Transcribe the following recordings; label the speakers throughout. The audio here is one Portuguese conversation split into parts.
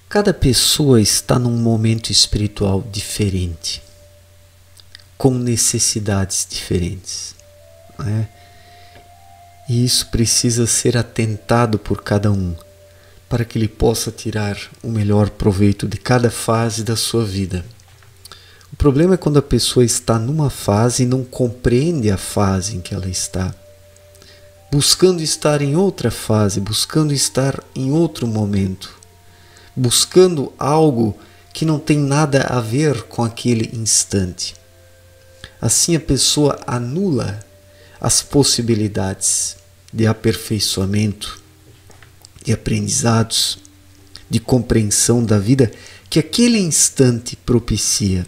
Speaker 1: Cada pessoa está num momento espiritual diferente, com necessidades diferentes, né? E isso precisa ser atentado por cada um, para que ele possa tirar o melhor proveito de cada fase da sua vida. O problema é quando a pessoa está numa fase e não compreende a fase em que ela está, buscando estar em outra fase, buscando estar em outro momento, buscando algo que não tem nada a ver com aquele instante. Assim a pessoa anula as possibilidades de aperfeiçoamento, de aprendizados, de compreensão da vida que aquele instante propicia.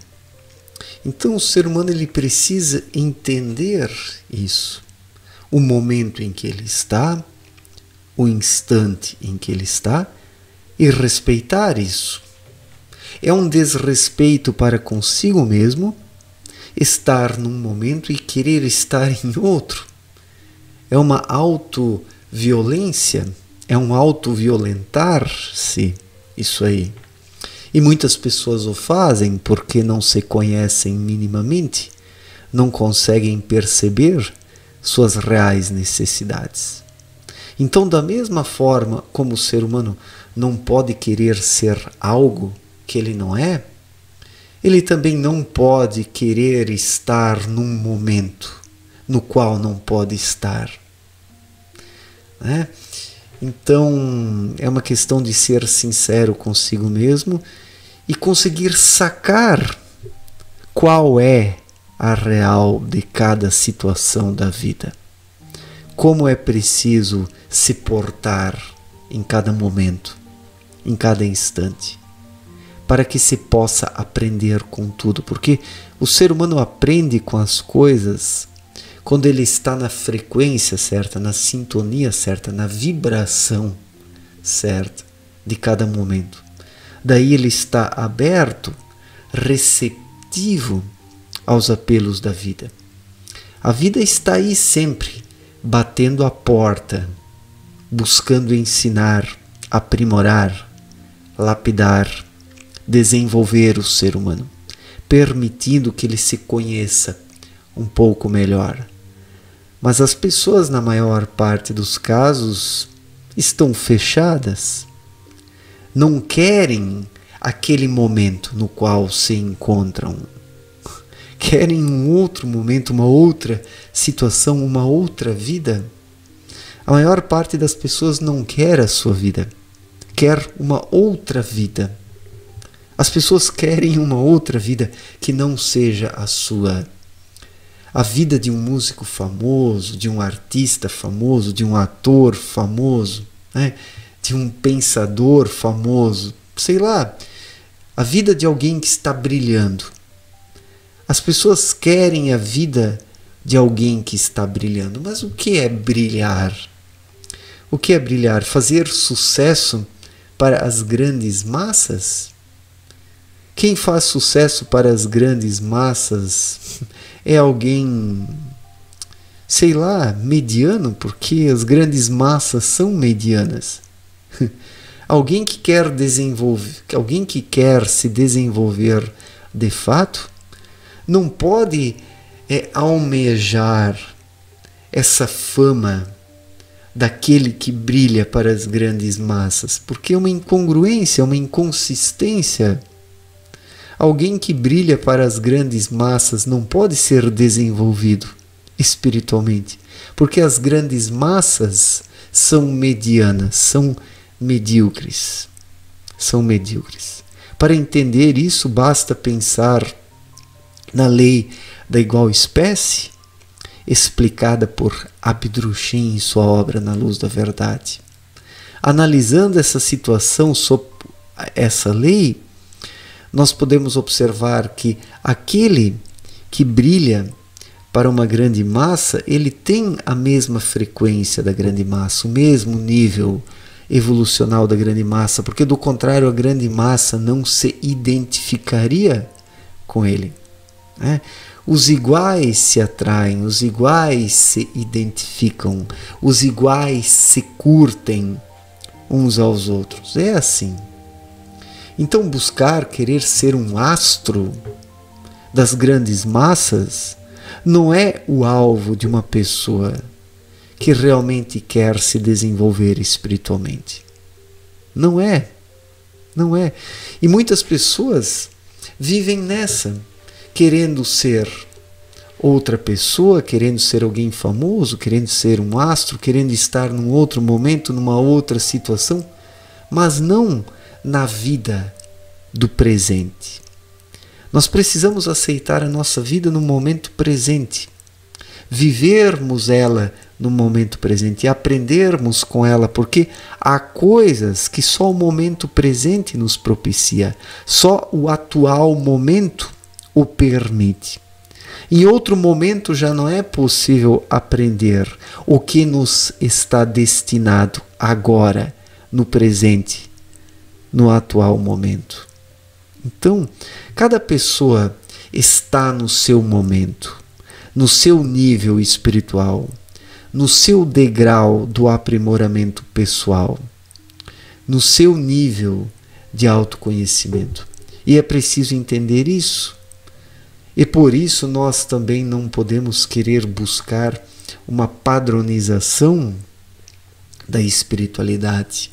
Speaker 1: Então o ser humano ele precisa entender isso, o momento em que ele está, o instante em que ele está, e respeitar isso. É um desrespeito para consigo mesmo estar num momento e querer estar em outro. É uma autoviolência, é um autoviolentar-se, isso aí. E muitas pessoas o fazem porque não se conhecem minimamente, não conseguem perceber suas reais necessidades. Então, da mesma forma como o ser humano não pode querer ser algo que ele não é, ele também não pode querer estar num momento no qual não pode estar, né? Então, é uma questão de ser sincero consigo mesmo e conseguir sacar qual é a real de cada situação da vida. Como é preciso se portar em cada momento, em cada instante, para que se possa aprender com tudo. Porque o ser humano aprende com as coisas quando ele está na frequência certa, na sintonia certa, na vibração certa de cada momento. Daí ele está aberto, receptivo aos apelos da vida. A vida está aí sempre, batendo a porta, buscando ensinar, aprimorar, lapidar, desenvolver o ser humano, permitindo que ele se conheça um pouco melhor. Mas as pessoas, na maior parte dos casos, estão fechadas, não querem aquele momento no qual se encontram, querem um outro momento, uma outra situação, uma outra vida. A maior parte das pessoas não quer a sua vida, quer uma outra vida. As pessoas querem uma outra vida que não seja a sua. A vida de um músico famoso, de um artista famoso, de um ator famoso, né? De um pensador famoso, sei lá, a vida de alguém que está brilhando. As pessoas querem a vida de alguém que está brilhando. Mas o que é brilhar? O que é brilhar? Fazer sucesso para as grandes massas? Quem faz sucesso para as grandes massas é alguém, sei lá, mediano, porque as grandes massas são medianas. Alguém que quer se desenvolver de fato, não pode almejar essa fama daquele que brilha para as grandes massas, porque é uma incongruência, uma inconsistência. Alguém que brilha para as grandes massas não pode ser desenvolvido espiritualmente, porque as grandes massas são medianas, são medíocres. São medíocres. Para entender isso, basta pensar na lei da igual espécie, explicada por Abdrushim em sua obra Na Luz da Verdade. Analisando essa situação sob essa lei, nós podemos observar que aquele que brilha para uma grande massa, ele tem a mesma frequência da grande massa, o mesmo nível evolucional da grande massa, porque do contrário a grande massa não se identificaria com ele, né? Os iguais se atraem, os iguais se identificam, os iguais se curtem uns aos outros. É assim. Então buscar querer ser um astro das grandes massas não é o alvo de uma pessoa que realmente quer se desenvolver espiritualmente. Não é. Não é. E muitas pessoas vivem nessa, querendo ser outra pessoa, querendo ser alguém famoso, querendo ser um astro, querendo estar num outro momento, numa outra situação, mas não na vida do presente. Nós precisamos aceitar a nossa vida no momento presente, vivermos ela no momento presente e aprendermos com ela, porque há coisas que só o momento presente nos propicia, só o atual momento o permite. Em outro momento já não é possível aprender o que nos está destinado agora, no presente, no atual momento. Então, cada pessoa está no seu momento, no seu nível espiritual, no seu degrau do aprimoramento pessoal, no seu nível de autoconhecimento. E é preciso entender isso. E por isso nós também não podemos querer buscar uma padronização da espiritualidade,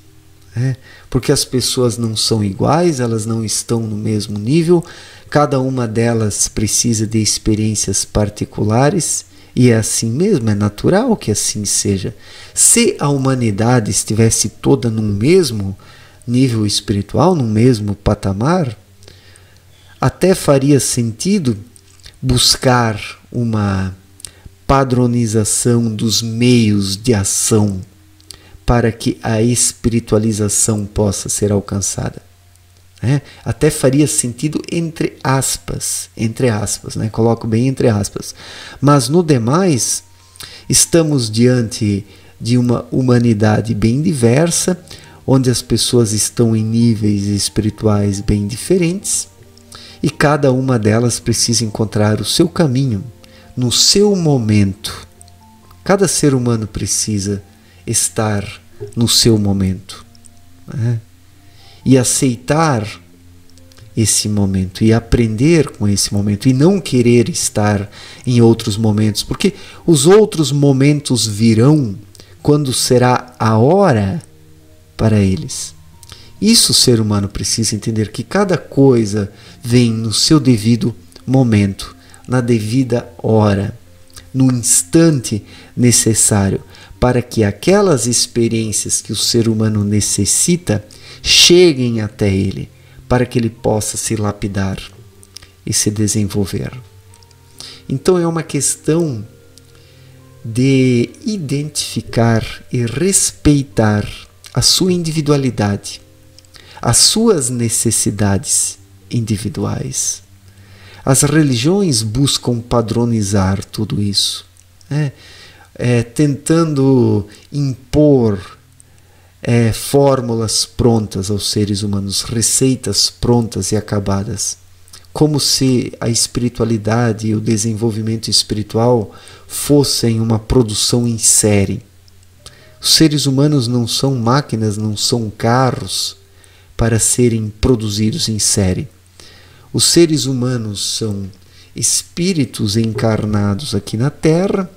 Speaker 1: porque as pessoas não são iguais, elas não estão no mesmo nível, cada uma delas precisa de experiências particulares, e é assim mesmo, é natural que assim seja. Se a humanidade estivesse toda num mesmo nível espiritual, num mesmo patamar, até faria sentido buscar uma padronização dos meios de ação para que a espiritualização possa ser alcançada. Até faria sentido entre aspas, coloco bem entre aspas. Mas no demais, estamos diante de uma humanidade bem diversa, onde as pessoas estão em níveis espirituais bem diferentes, e cada uma delas precisa encontrar o seu caminho no seu momento. Cada ser humano precisa estar no seu momento, e aceitar esse momento e aprender com esse momento e não querer estar em outros momentos, porque os outros momentos virão quando será a hora para eles. Isso o ser humano precisa entender, que cada coisa vem no seu devido momento, na devida hora, no instante necessário, para que aquelas experiências que o ser humano necessita cheguem até ele, para que ele possa se lapidar e se desenvolver. Então é uma questão de identificar e respeitar a sua individualidade, as suas necessidades individuais. As religiões buscam padronizar tudo isso, tentando impor fórmulas prontas aos seres humanos, receitas prontas e acabadas, como se a espiritualidade e o desenvolvimento espiritual fossem uma produção em série. Os seres humanos não são máquinas, não são carros para serem produzidos em série. Os seres humanos são espíritos encarnados aqui na Terra,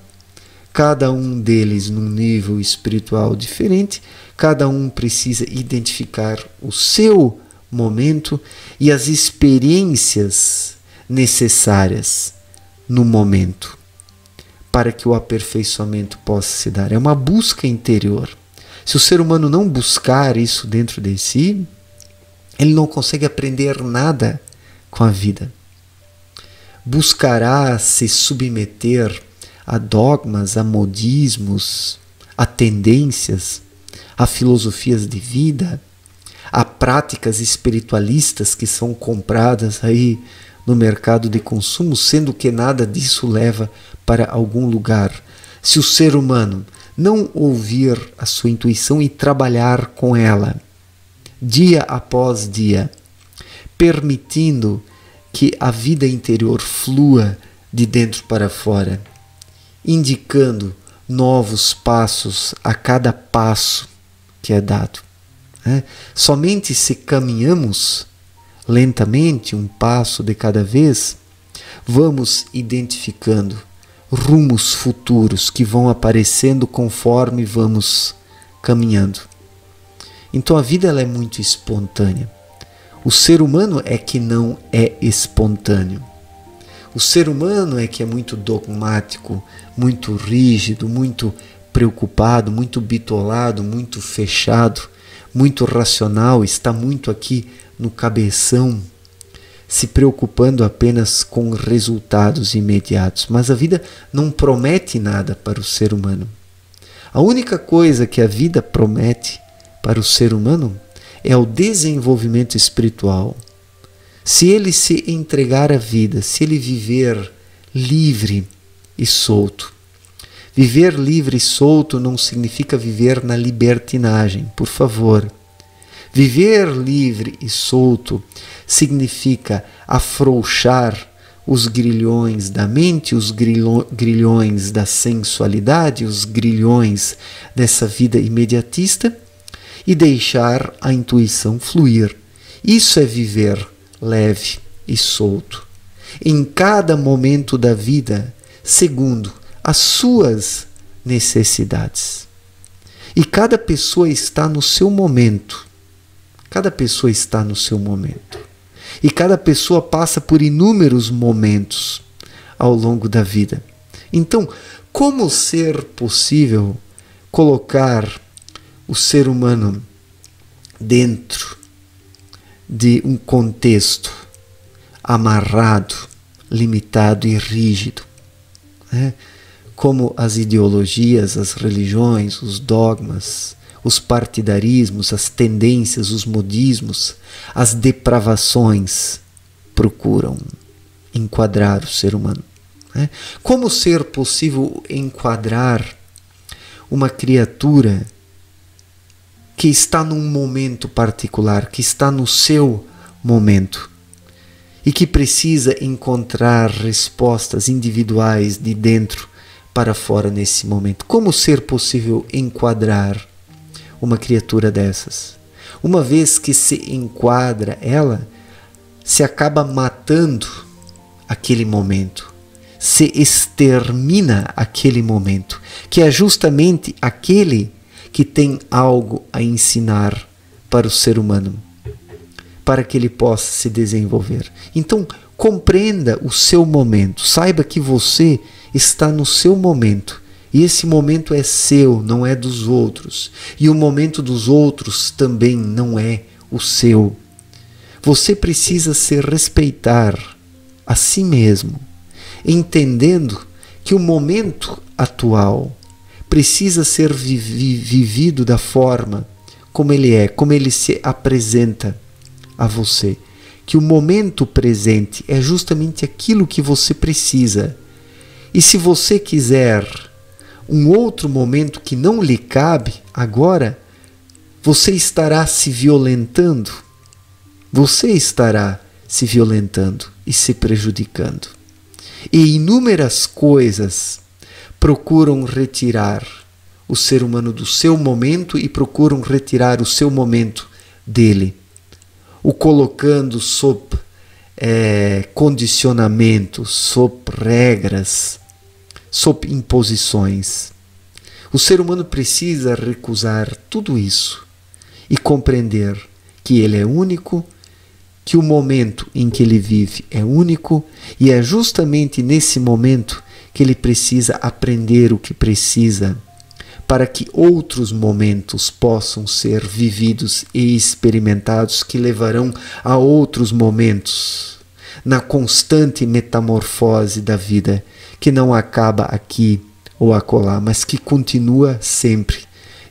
Speaker 1: cada um deles num nível espiritual diferente, cada um precisa identificar o seu momento e as experiências necessárias no momento para que o aperfeiçoamento possa se dar. É uma busca interior. Se o ser humano não buscar isso dentro de si, ele não consegue aprender nada com a vida. Buscará se submeter a dogmas, a modismos, a tendências, a filosofias de vida, a práticas espiritualistas que são compradas aí no mercado de consumo, sendo que nada disso leva para algum lugar. Se o ser humano não ouvir a sua intuição e trabalhar com ela, dia após dia, permitindo que a vida interior flua de dentro para fora, indicando novos passos a cada passo que é dado. Somente se caminhamos lentamente, um passo de cada vez, vamos identificando rumos futuros que vão aparecendo conforme vamos caminhando. Então a vida ela é muito espontânea. O ser humano é que não é espontâneo. O ser humano é que é muito dogmático, muito rígido, muito preocupado, muito bitolado, muito fechado, muito racional, está muito aqui no cabeção, se preocupando apenas com resultados imediatos. Mas a vida não promete nada para o ser humano. A única coisa que a vida promete para o ser humano é o desenvolvimento espiritual. Se ele se entregar à vida, se ele viver livre e solto. Viver livre e solto não significa viver na libertinagem, por favor. Viver livre e solto significa afrouxar os grilhões da mente, os grilhões da sensualidade, os grilhões dessa vida imediatista e deixar a intuição fluir. Isso é viver leve e solto, em cada momento da vida, segundo as suas necessidades. E cada pessoa está no seu momento. Cada pessoa está no seu momento. E cada pessoa passa por inúmeros momentos ao longo da vida. Então, como ser possível colocar o ser humano dentro de um contexto amarrado, limitado e rígido, né? Como as ideologias, as religiões, os dogmas, os partidarismos, as tendências, os modismos, as depravações procuram enquadrar o ser humano, né? Como ser possível enquadrar uma criatura que está num momento particular, que está no seu momento e que precisa encontrar respostas individuais de dentro para fora nesse momento? Como ser possível enquadrar uma criatura dessas? Uma vez que se enquadra ela, se acaba matando aquele momento, se extermina aquele momento, que é justamente aquele que tem algo a ensinar para o ser humano, para que ele possa se desenvolver. Então, compreenda o seu momento, saiba que você está no seu momento, e esse momento é seu, não é dos outros, e o momento dos outros também não é o seu. Você precisa se respeitar a si mesmo, entendendo que o momento atual precisa ser vivido da forma como ele é, como ele se apresenta a você. Que o momento presente é justamente aquilo que você precisa. E se você quiser um outro momento que não lhe cabe agora, você estará se violentando. Você estará se violentando e se prejudicando. E inúmeras coisas procuram retirar o ser humano do seu momento e procuram retirar o seu momento dele, o colocando sob condicionamentos, sob regras, sob imposições. O ser humano precisa recusar tudo isso e compreender que ele é único, que o momento em que ele vive é único, e é justamente nesse momento que ele precisa aprender o que precisa para que outros momentos possam ser vividos e experimentados, que levarão a outros momentos na constante metamorfose da vida, que não acaba aqui ou acolá, mas que continua sempre.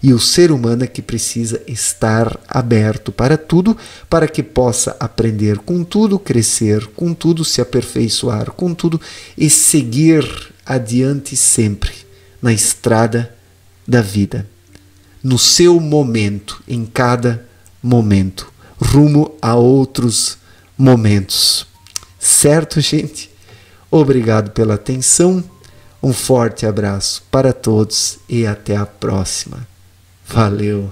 Speaker 1: E o ser humano é que precisa estar aberto para tudo, para que possa aprender com tudo, crescer com tudo, se aperfeiçoar com tudo e seguir adiante sempre na estrada da vida, no seu momento, em cada momento, rumo a outros momentos. Certo, gente? Obrigado pela atenção, um forte abraço para todos e até a próxima. Valeu!